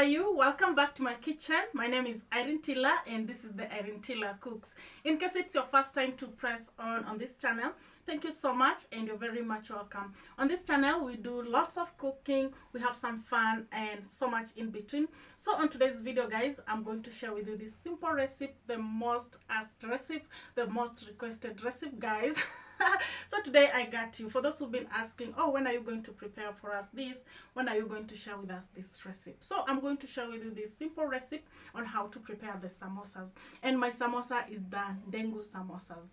are you? Welcome back to my kitchen. My name is Irene Tiller and this is the Irene Tiller Cooks. In case it's your first time to press on this channel, thank you so much and you're very much welcome. On this channel we do lots of cooking, we have some fun and so much in between. So on today's video guys, I'm going to share with you this simple recipe, the most asked recipe, the most requested recipe guys. So today I got you. For those who've been asking, oh, when are you going to prepare for us this? When are you going to share with us this recipe? So I'm going to share with you this simple recipe on how to prepare the samosas. And my samosa is the NDENGU samosas,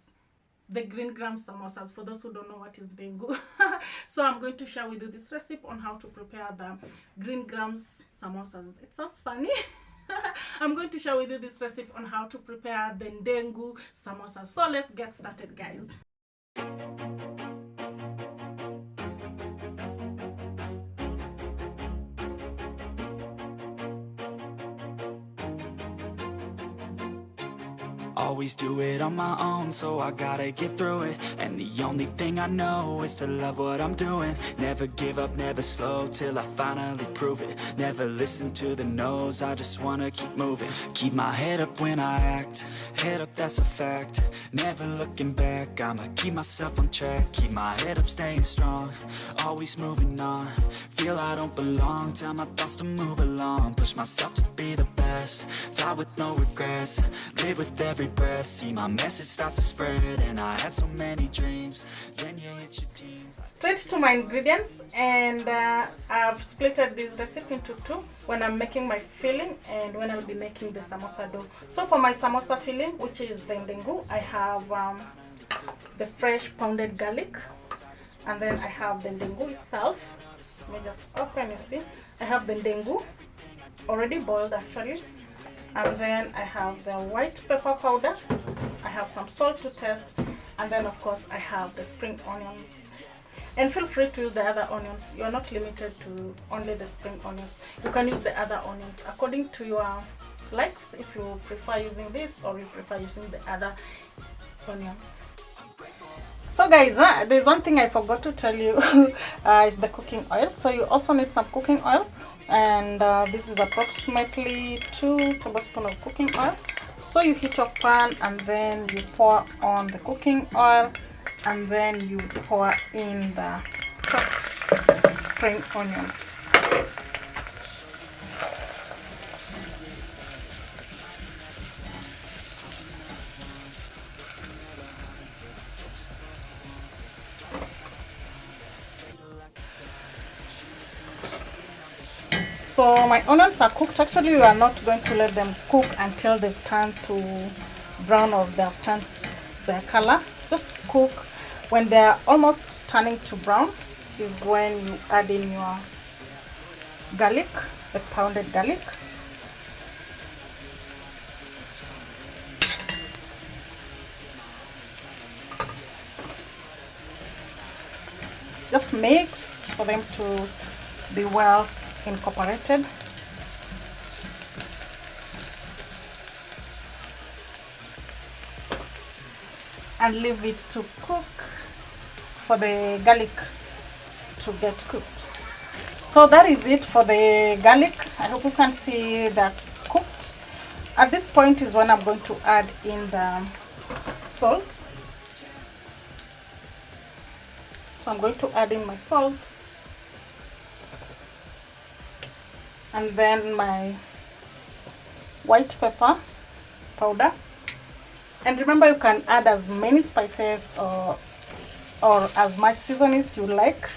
the green gram samosas, for those who don't know what is NDENGU. So I'm going to share with you this recipe on how to prepare the green grams samosas. It sounds funny. I'm going to share with you this recipe on how to prepare the NDENGU samosas. So let's get started guys. Always do it on my own, so I gotta get through it. And the only thing I know is to love what I'm doing. Never give up, never slow, till I finally prove it. Never listen to the no's, I just wanna keep moving. Keep my head up when I act, head up, that's a fact. Never looking back, I'ma keep myself on track. Keep my head up, staying strong, always moving on. Feel I don't belong, tell my thoughts to move along. Push myself to be the best, die with no regrets. Live with every breath, see my message start to spread. And I had so many dreams, then you hit your teens. Straight to my ingredients, and I've splitted this recipe into two, when I'm making my filling and when I'll be making the samosa dough. So for my samosa filling, which is the NDENGU, I have the fresh pounded garlic, and then I have the NDENGU itself. Let me just open, you see I have the NDENGU already boiled actually, and then I have the white pepper powder, I have some salt to taste, and then of course I have the spring onions. And feel free to use the other onions, you are not limited to only the spring onions. You can use the other onions according to your likes, if you prefer using this or you prefer using the other onions. So guys, there's one thing I forgot to tell you. Is the cooking oil. So you also need some cooking oil, and this is approximately 2 tablespoons of cooking oil. So you heat your pan and then you pour on the cooking oil, and then you pour in the chopped spring onions. So my onions are cooked. Actually, you are not going to let them cook until they've turned to brown or they've turned their color. Just cook when they're almost turning to brown is when you add in your garlic, the pounded garlic. Just mix for them to be well incorporated. And leave it to cook for the garlic to get cooked. So that is it for the garlic. I hope you can see that cooked. At this point is when I'm going to add in the salt. So I'm going to add in my salt, and then my white pepper powder. And remember, you can add as many spices or as much seasonings you like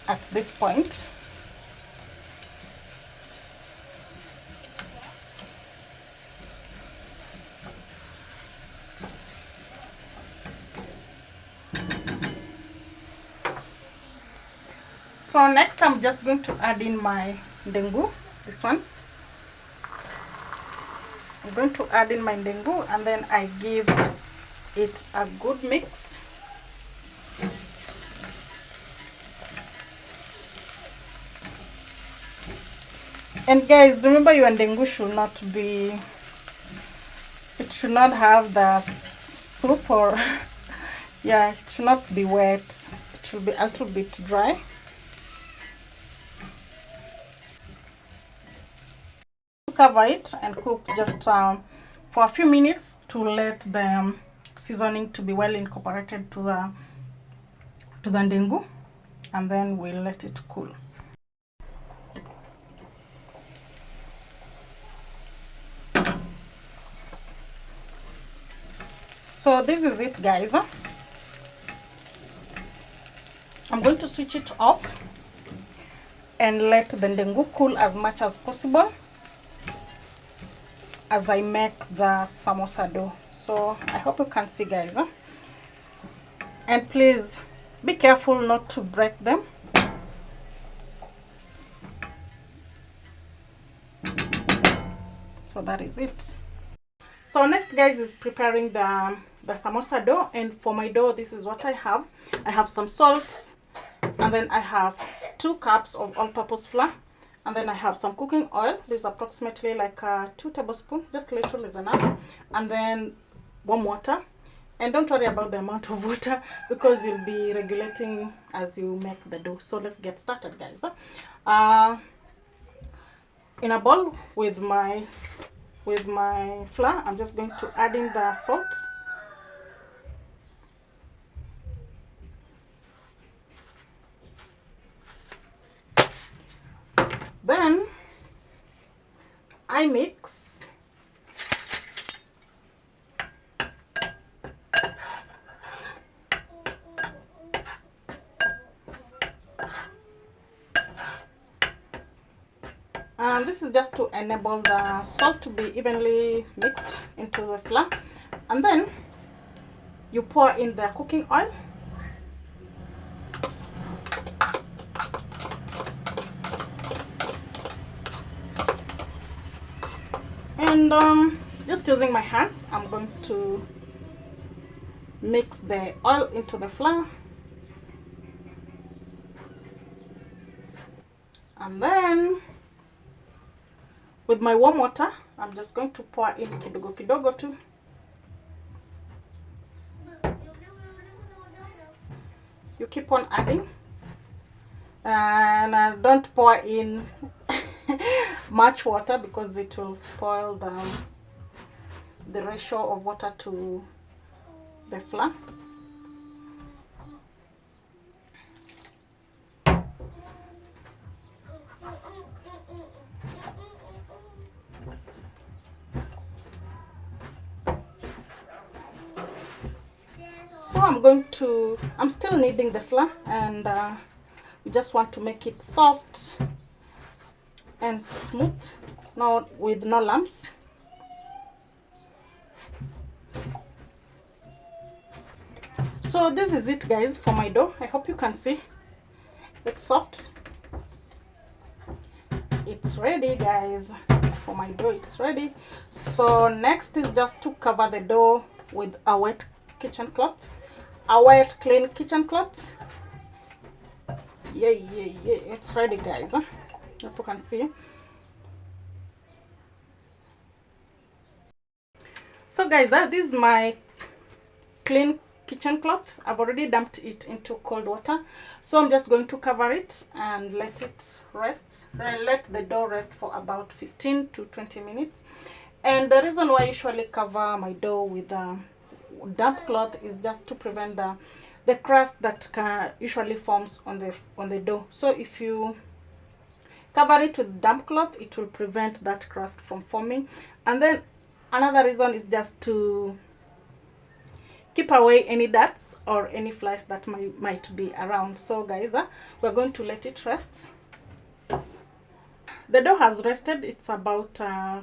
at this point. So next I'm just going to add in my NDENGU, these ones. I'm going to add in my NDENGU, and then I give it a good mix. And guys, remember your NDENGU should not be, it should not have the soup, or yeah, it should not be wet, it should be a little bit dry. cover it and cook just for a few minutes to let the seasoning to be well incorporated to the ndengu, and then we'll let it cool. So this is it, guys. I'm going to switch it off and let the ndengu cool as much as possible as I make the samosa dough. So I hope you can see, guys. And please be careful not to break them. So that is it. So next, guys, is preparing the samosa dough. And for my dough, this is what I have. I have some salt, and then I have 2 cups of all-purpose flour, and then I have some cooking oil. This is approximately like 2 tablespoons, just little is enough, and then warm water. And don't worry about the amount of water because you'll be regulating as you make the dough. So let's get started, guys. In a bowl with my flour, I'm just going to add in the salt. Then I mix. And this is just to enable the salt to be evenly mixed into the flour. And then you pour in the cooking oil. And just using my hands, I'm going to mix the oil into the flour. And then with my warm water, I'm just going to pour in kidogo kidogo too. You keep on adding, and don't pour in much water because it will spoil the ratio of water to the flour. So I'm still kneading the flour, and we just want to make it soft and smooth, with no lumps. So this is it, guys, for my dough. I hope you can see it's soft. It's ready, guys. For my dough, it's ready. So next is just to cover the dough with a wet kitchen cloth, a wet clean kitchen cloth. Yeah, it's ready, guys. Hope you can see. So guys, this is my clean kitchen cloth. I've already dumped it into cold water, so I'm just going to cover it and let it rest. Let the dough rest for about 15 to 20 minutes. And the reason why I usually cover my dough with a damp cloth is just to prevent the crust that usually forms on the dough. So if you cover it with damp cloth, it will prevent that crust from forming. And then another reason is just to keep away any dust or any flies that might be around. So guys, we're going to let it rest. The dough has rested. It's about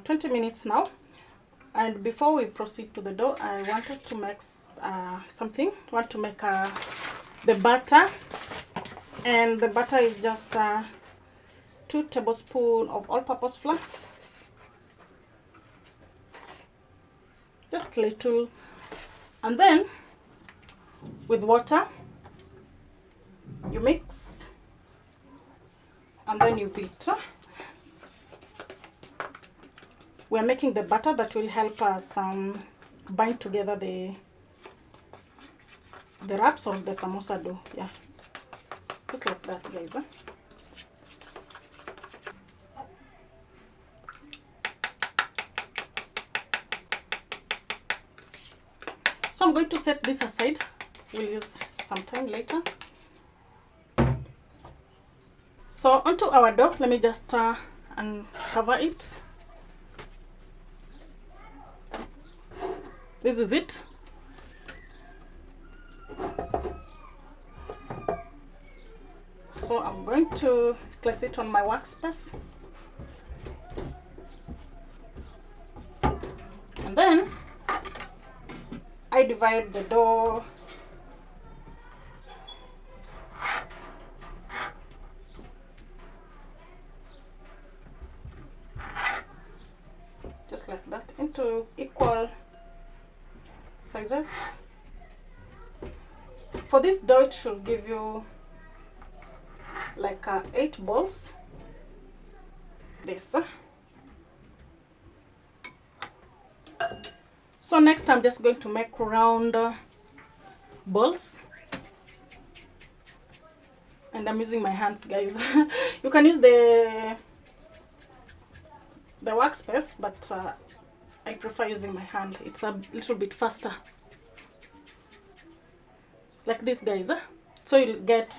20 minutes now. And before we proceed to the dough, I want us to make something. I want to make the batter. And the butter is just 2 tablespoons of all-purpose flour. Just little. And then with water, you mix. And then you beat. We're making the batter that will help us bind together the wraps of the samosa dough. Yeah, just like that, guys. So I'm going to set this aside. We'll use some time later. So onto our dough, let me just uncover it. This is it. So I'm going to place it on my workspace. And then I divide the dough just like that into equal sizes. For this dough, it should give you like 8 balls. This. So next I'm just going to make round balls, and I'm using my hands, guys. You can use the workspace, but I prefer using my hand. It's a little bit faster. Like this, guys. So you'll get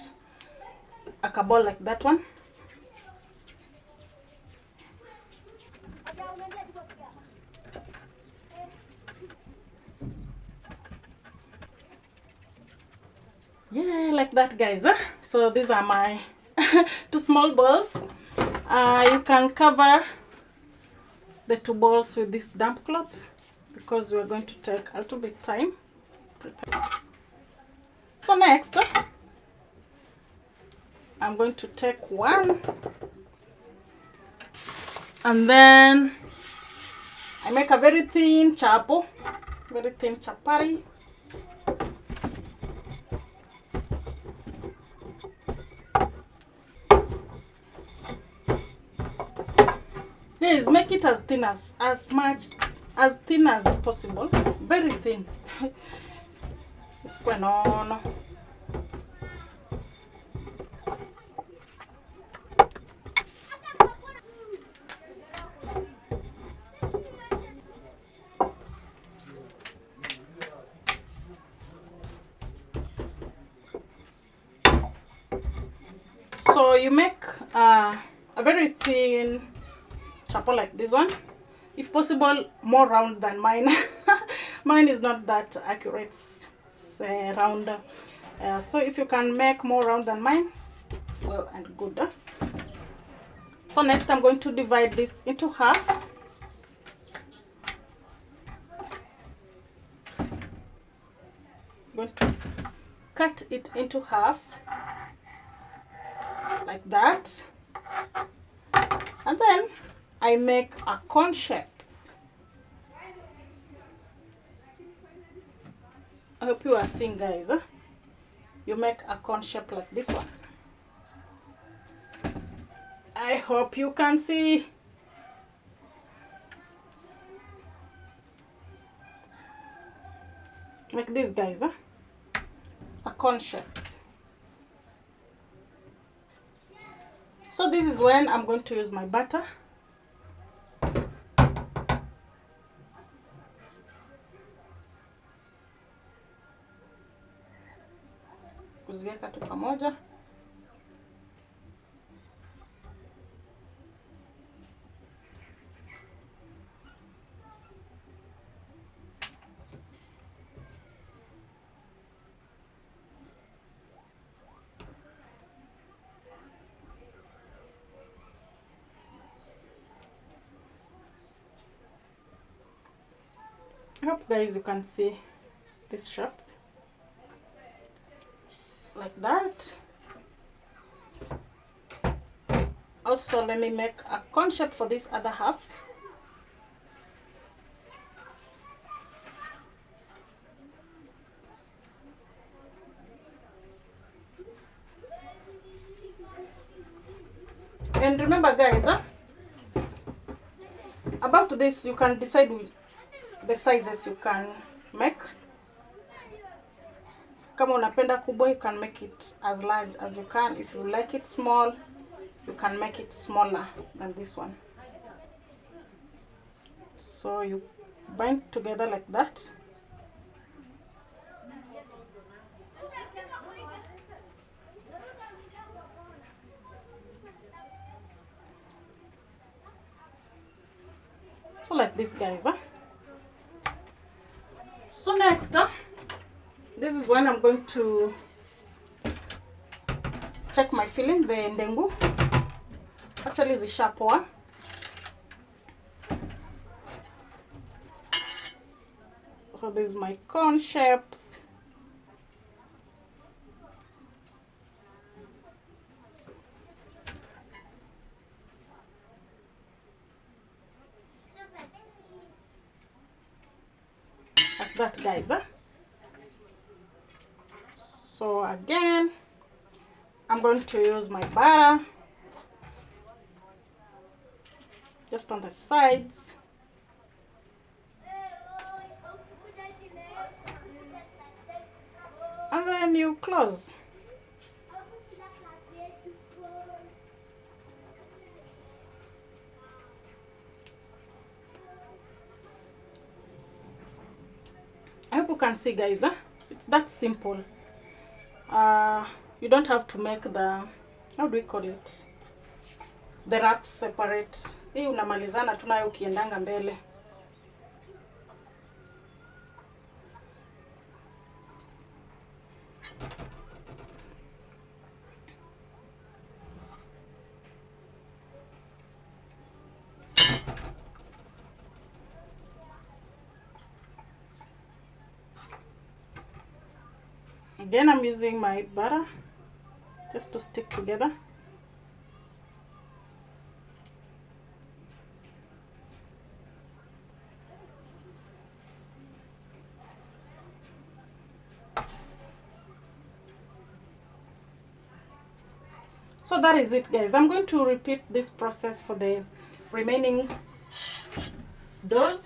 a ball like that one. Yeah, like that, guys. So these are my 2 small balls. You can cover the 2 balls with this damp cloth because we're going to take a little bit time prepare. So next I'm going to take one, and then I make a very thin chapo, very thin chapati. Yes, make it as thin as thin as possible, very thin. It's going on. So you make a very thin chapo like this one, if possible more round than mine. Mine is not that accurate, say round. So if you can make more round than mine, well and good. So next I'm going to divide this into half. I'm going to cut it into half like that, and then I make a cone shape. I hope you are seeing, guys. You make a cone shape like this one. I hope you can see. Like this, guys. A cone shape. So this is when I'm going to use my butter. Kuziweka tu pamoja. I hope, guys, you can see this shape like that. Also, let me make a cone shape for this other half. And remember, guys, about this you can decide the sizes you can make. Kama unapenda kubwa, you can make it as large as you can. If you like it small, you can make it smaller than this one. So you bind together like that. like this, guys. So next, this is when I'm going to check my filling, the ndengu. Actually, it's a sharp one. So this is my cone shape. Like that, guys. So again, I'm going to use my butter just on the sides. And then you close. I hope you can see, guys. It's that simple. You don't have to make the, how do we call it, the wraps separate. Hii unamalizana tunayo ukiendanga mbele. Again, I'm using my butter just to stick together. So that is it, guys. I'm going to repeat this process for the remaining doughs.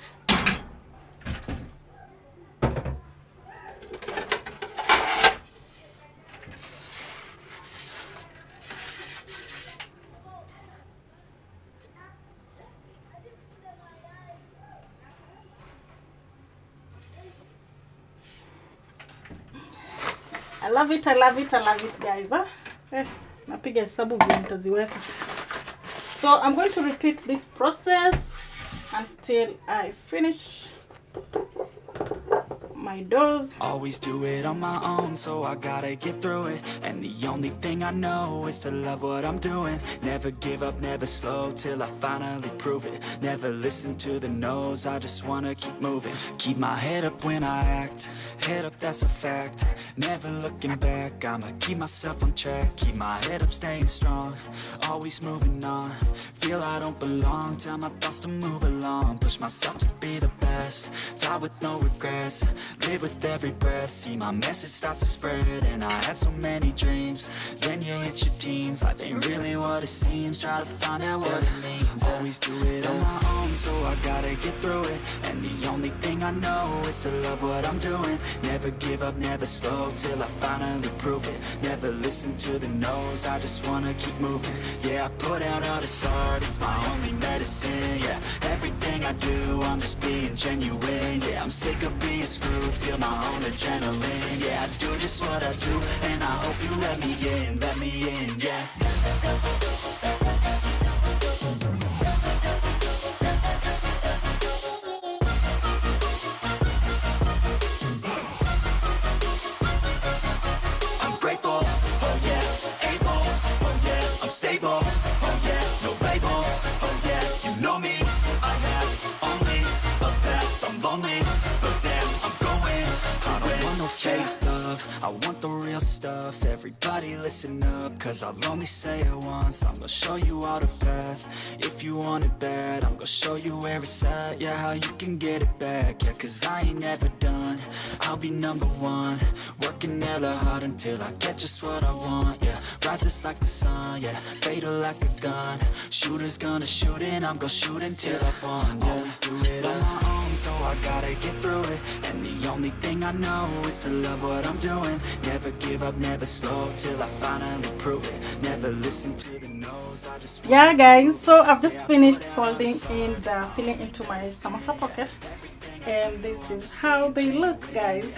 I love it, I love it, I love it, guys. Napiga hesabu vile nitaziweka. So I'm going to repeat this process until I finish my doughs. Always do it on my own, so I gotta get through it. And the only thing I know is to love what I'm doing. Never give up, never slow, till I finally prove it. Never listen to the no's, I just wanna keep moving. Keep my head up when I act, head up, that's a fact. Never looking back, I'ma keep myself on track. Keep my head up, staying strong, always moving on. Feel I don't belong, tell my thoughts to move along. Push myself to be the best, die with no regrets. Live with every breath, see my message start to spread. And I had so many dreams, then you hit your teens. Life ain't really what it seems, try to find out what it means. Always do it on my own, so I gotta get through it. And the only thing I know is to love what I'm doing. Never give up, never slow, till I finally prove it. Never listen to the no's, I just wanna keep moving. Yeah, I put out all this art, it's my only medicine. Yeah, everything I do, I'm just being genuine. Yeah, I'm sick of being screwed, feel my own adrenaline. Yeah, I do just what I do, and I hope you let me in, yeah. I'm grateful, oh yeah, able, oh yeah, I'm stable, oh yeah, no label, oh yeah, you know me, I have only a path, I'm lonely, but damn, I'm going to I don't want no fake love, I want the real stuff. Everybody listen up, cause I'll only say it once. I'm gonna show you all the path, if you want it bad. I'm gonna show you where it's at, yeah, how you can get it back. Yeah, cause I ain't never done, I'll be number one. Working hella hard until I get just what I want, yeah. Rises like the sun, yeah, fatal like a gun. Shooter's gonna shoot and I'm gonna shoot until I won, yeah. Always do it on my own, so I gotta get through it. And the only thing I know is to love what I'm doing. Never give up, never slow, till I finally prove it. Never listen to the no's, I just Yeah, guys, so I've just finished folding in the filling into my samosa pockets, and this is how they look, guys.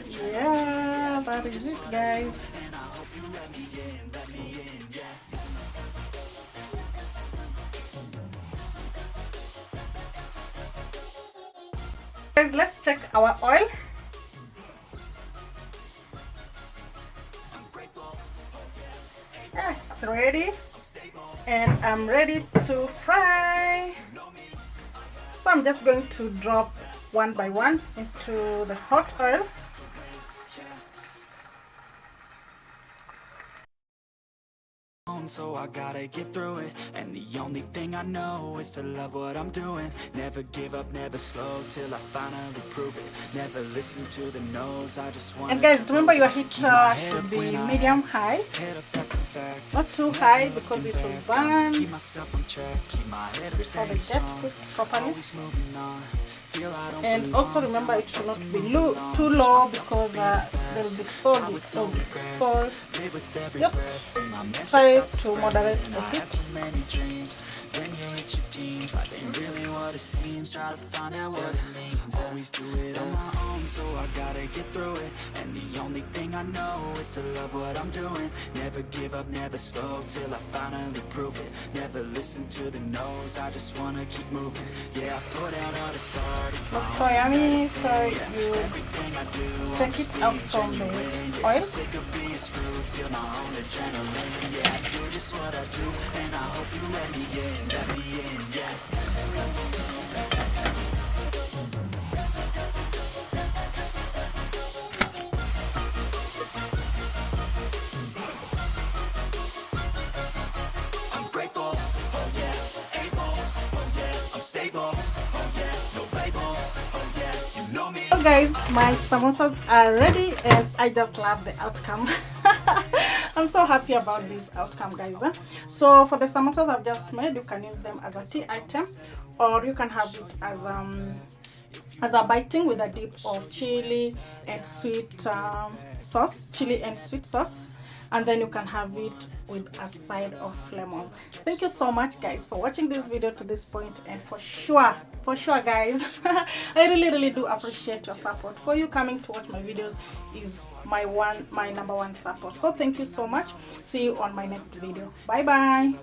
Yeah, that is it, guys. Guys, let's check our oil. Yeah, it's ready, and I'm ready to fry. So I'm just going to drop one by one into the hot oil. So I gotta get through it, and the only thing I know is to love what I'm doing. Never give up, never slow, till I finally prove it. Never listen to the no's, I just want. And guys, remember your heat should be medium high, not too high because it will burn before they get cooked properly. And also remember, it should not be too low because there will be salt. So just try to moderate the heat. When you hit your teens, life ain't really what it seems. Try to find out what it means. Always do it on my own, so I gotta get through it. And the only thing I know is to love what I'm doing. Never give up, never slow, till I finally prove it. Never listen to the no's, I just wanna keep moving. Yeah, I put out all this art, it's my Looks so yummy, so you everything I do. take it out from the oil. Sick of being screwed, feel my own adrenaline. Yeah, I do just what I do, and I hope you let me in, yeah. I'm grateful, oh yeah, able, oh yeah, I'm stable, oh yeah, no label, oh yeah, you know me. So guys, my samosas are ready, and I just love the outcome. I'm so happy about this outcome, guys. So for the samosas I've just made, you can use them as a tea item, or you can have it as a biting with a dip of chili and sweet sauce, and then you can have it with a side of lemon. Thank you so much, guys, for watching this video to this point, and for sure guys, I really do appreciate your support. For you coming to watch my videos is my number one support. So thank you so much. See you on my next video. Bye bye.